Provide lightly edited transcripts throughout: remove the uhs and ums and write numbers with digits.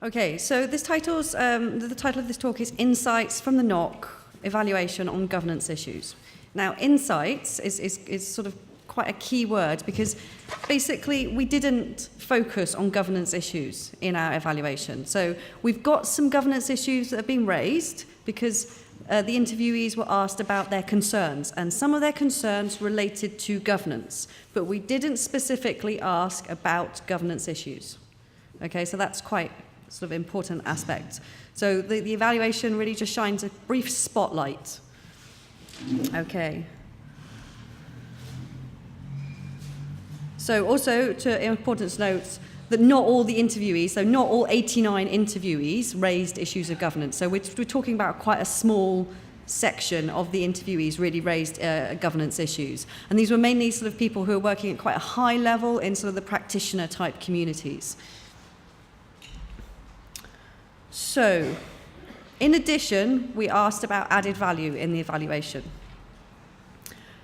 Okay, so the title of this talk is Insights from the NoK, Evaluation on Governance Issues. Now, insights is sort of quite a key word because basically we didn't focus on governance issues in our evaluation. So we've got some governance issues that have been raised because the interviewees were asked about their concerns, and some of their concerns related to governance, but we didn't specifically ask about governance issues. Okay, so that's quite sort of important aspect. So the evaluation really just shines a brief spotlight. Okay. So also important to note that not all the interviewees, so not all 89 interviewees raised issues of governance. So we're talking about quite a small section of the interviewees really raised governance issues. And these were mainly sort of people who are working at quite a high level in sort of the practitioner type communities. So, in addition, we asked about added value in the evaluation.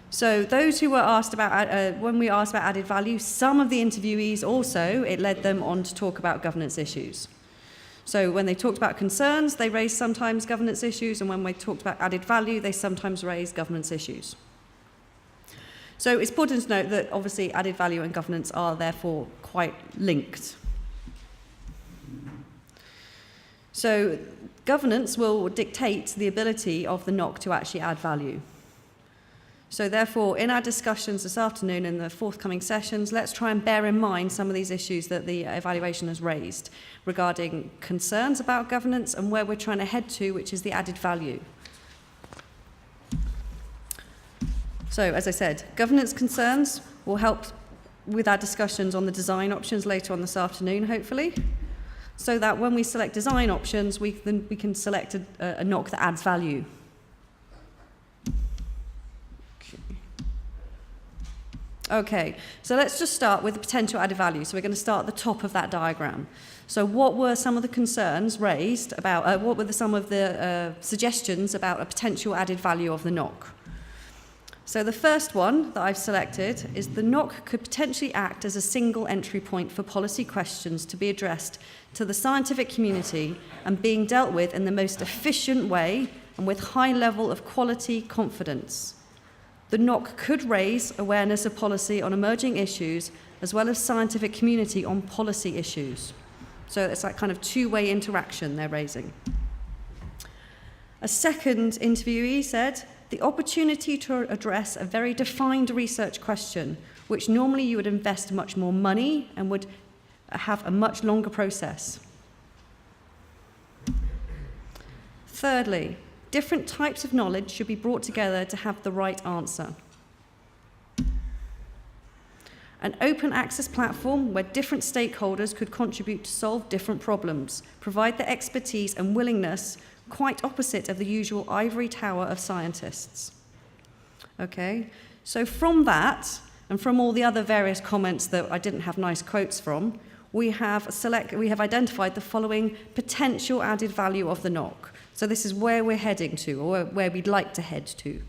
So those who were asked about, when we asked about added value, some of the interviewees also, it led them on to talk about governance issues. So when they talked about concerns, they raised sometimes governance issues, and when we talked about added value, they sometimes raised governance issues. So it's important to note that obviously added value and governance are therefore quite linked. So governance will dictate the ability of the NoK to actually add value. So therefore, in our discussions this afternoon in the forthcoming sessions, let's try and bear in mind some of these issues that the evaluation has raised regarding concerns about governance and where we're trying to head to, which is the added value. So, as I said, governance concerns will help with our discussions on the design options later on this afternoon, hopefully, so that when we select design options, we can select a NoK that adds value. Okay, so let's just start with the potential added value. So we're going to start at the top of that diagram. So what were some of the concerns raised about, what were some of the suggestions about a potential added value of the NoK? So the first one that I've selected is the NoK could potentially act as a single entry point for policy questions to be addressed to the scientific community and being dealt with in the most efficient way and with high level of quality confidence. The NoK could raise awareness of policy on emerging issues as well as scientific community on policy issues. So it's that kind of two-way interaction they're raising. A second interviewee said, the opportunity to address a very defined research question, which normally you would invest much more money and would have a much longer process. Thirdly, different types of knowledge should be brought together to have the right answer. An open access platform where different stakeholders could contribute to solve different problems, provide their expertise and willingness, quite opposite of the usual ivory tower of scientists. Okay, so from that, and from all the other various comments that I didn't have nice quotes from, we have identified the following potential added value of the NoK. So this is where we're heading to, or where we'd like to head to.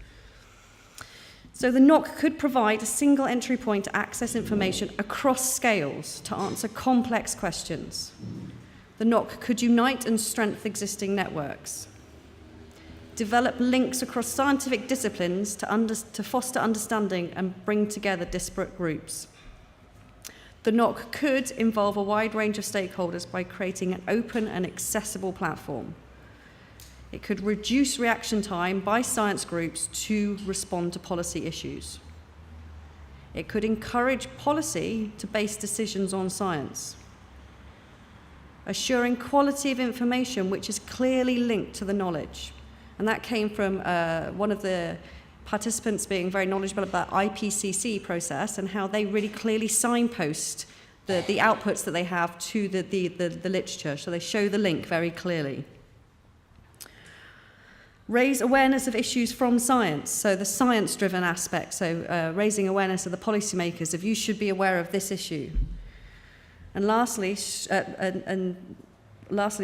So the NoK could provide a single entry point to access information across scales to answer complex questions. The NoK could unite and strengthen existing networks, develop links across scientific disciplines to foster understanding and bring together disparate groups. The NoK could involve a wide range of stakeholders by creating an open and accessible platform. It could reduce reaction time by science groups to respond to policy issues. It could encourage policy to base decisions on science, assuring quality of information which is clearly linked to the knowledge. And that came from one of the participants being very knowledgeable about IPCC process and how they really clearly signpost the outputs that they have to the literature. So they show the link very clearly. Raise awareness of issues from science, so the science-driven aspect, so raising awareness of the policymakers of you should be aware of this issue. And lastly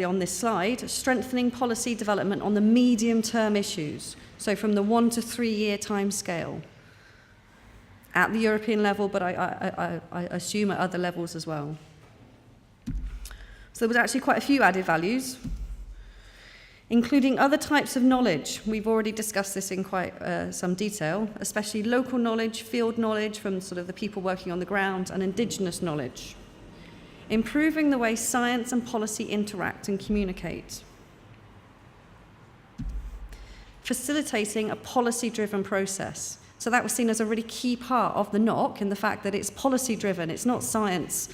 on this slide, strengthening policy development on the medium-term issues, so from the 1 to 3 year time scale at the European level, but I assume at other levels as well. So there was actually quite a few added values, including other types of knowledge. We've already discussed this in quite some detail, especially local knowledge, field knowledge from sort of the people working on the ground, and indigenous knowledge. Improving the way science and policy interact and communicate. Facilitating a policy-driven process. So that was seen as a really key part of the NoK in the fact that it's policy-driven. It's not science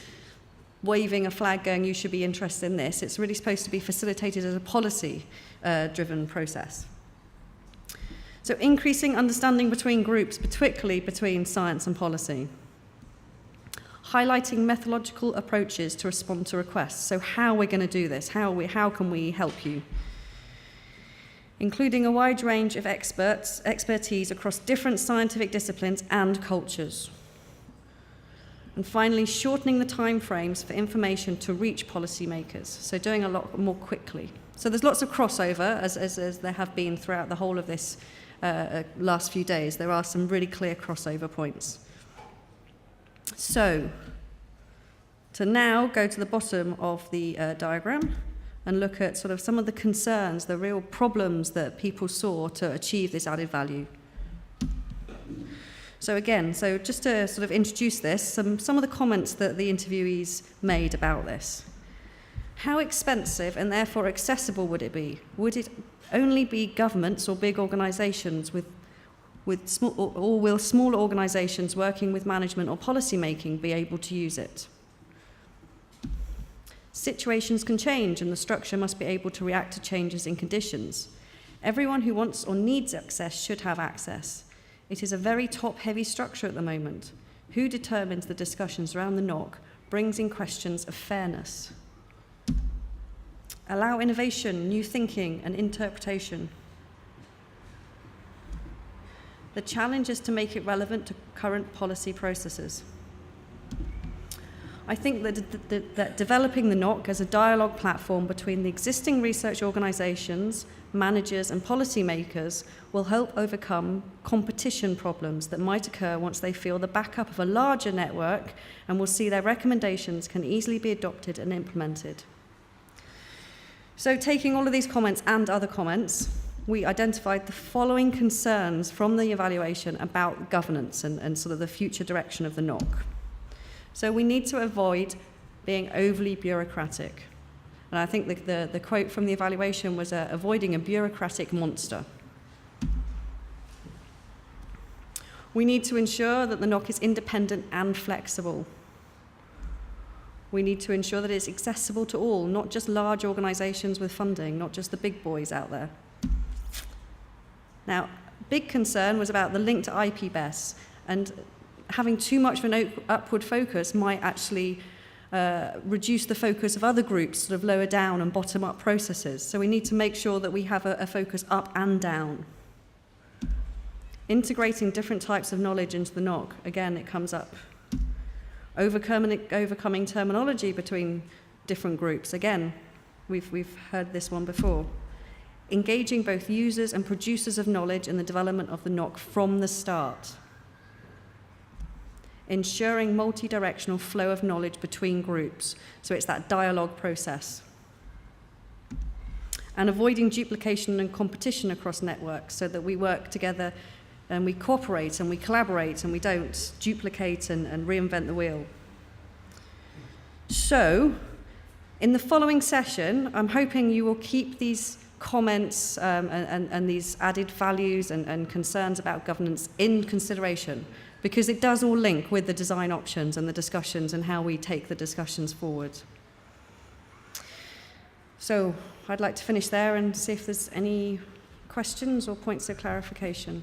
waving a flag going, you should be interested in this. It's really supposed to be facilitated as a policy-driven process. So increasing understanding between groups, particularly between science and policy. Highlighting methodological approaches to respond to requests. So how we're going to do this, how can we help you? Including a wide range of expertise across different scientific disciplines and cultures. And finally, shortening the timeframes for information to reach policymakers, so doing a lot more quickly. So there's lots of crossover, as there have been throughout the whole of this last few days. There are some really clear crossover points. So, to now go to the bottom of the diagram and look at sort of some of the concerns, the real problems that people saw to achieve this added value. So again, just to sort of introduce this, some of the comments that the interviewees made about this. How expensive and therefore accessible would it be? Would it only be governments or big organisations with small, or will smaller organisations working with management or policy making be able to use it? Situations can change and the structure must be able to react to changes in conditions. Everyone who wants or needs access should have access. It is a very top-heavy structure at the moment. Who determines the discussions around the NoK brings in questions of fairness. Allow innovation, new thinking, and interpretation. The challenge is to make it relevant to current policy processes. I think that developing the NoK as a dialogue platform between the existing research organisations, managers and policymakers will help overcome competition problems that might occur once they feel the backup of a larger network and will see their recommendations can easily be adopted and implemented. So taking all of these comments and other comments, we identified the following concerns from the evaluation about governance and sort of the future direction of the NoK. So we need to avoid being overly bureaucratic. And I think the quote from the evaluation was avoiding a bureaucratic monster. We need to ensure that the NoK is independent and flexible. We need to ensure that it's accessible to all, not just large organisations with funding, not just the big boys out there. Now, big concern was about the link to IPBES, and having too much of an upward focus might actually reduce the focus of other groups, sort of lower down and bottom up processes. So we need to make sure that we have a focus up and down. Integrating different types of knowledge into the NoK, again, it comes up. Overcoming terminology between different groups, again, we've heard this one before. Engaging both users and producers of knowledge in the development of the NoK from the start. Ensuring multi-directional flow of knowledge between groups. So it's that dialogue process. And avoiding duplication and competition across networks so that we work together and we cooperate and we collaborate and we don't duplicate and reinvent the wheel. So, in the following session, I'm hoping you will keep these comments and these added values and concerns about governance in consideration, because it does all link with the design options and the discussions and how we take the discussions forward. So I'd like to finish there and see if there's any questions or points of clarification.